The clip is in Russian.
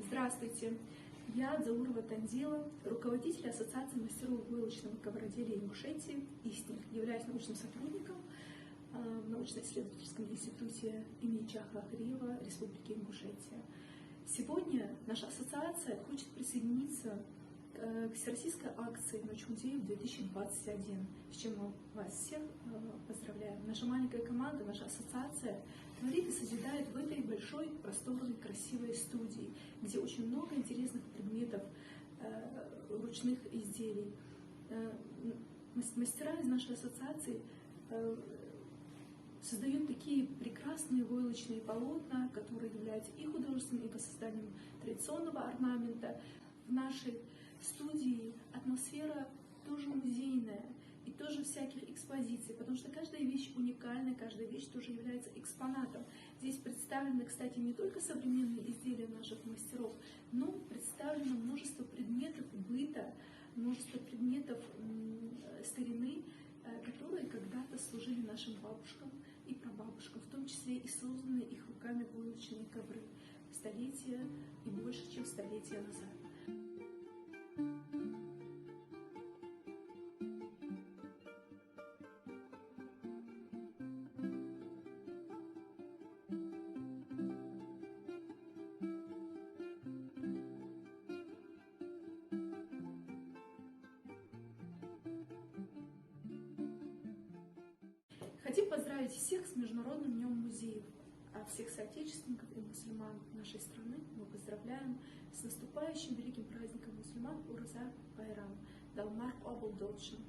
Здравствуйте, я Дзаурова Танзила, руководитель Ассоциации мастеров войлочного ковроделия Ингушетии «Истник». Являюсь научным сотрудником в научно-исследовательском институте имени Чахра Ахриева Республики Ингушетия. Сегодня наша ассоциация хочет присоединиться к всероссийской акции «Ночь музеев-2021», с чем мы вас всех поздравляем. Наша маленькая команда, наша ассоциация творит и созидает в этой большой, просторной, красивой студии, где очень много интересных предметов, ручных изделий. Мастера из нашей ассоциации создают такие прекрасные войлочные полотна, которые являются и художественным, и по созданию традиционного орнамента. В нашей студии атмосфера тоже музейная и тоже всяких экспозиций, потому что каждая вещь уникальна, каждая вещь тоже является экспонатом. Здесь представлены, кстати, не только современные изделия наших мастеров, но представлено множество предметов быта, множество предметов старины, которые когда-то служили нашим бабушкам и прабабушкам, в том числе и созданные их руками войлочные ковры столетия и больше, чем столетия назад. Хотим поздравить всех с Международным днем музеев, а всех соотечественников и мусульман нашей страны мы поздравляем с наступающим великим праздником мусульман Урза Байрам, Далмар Обл Долшин.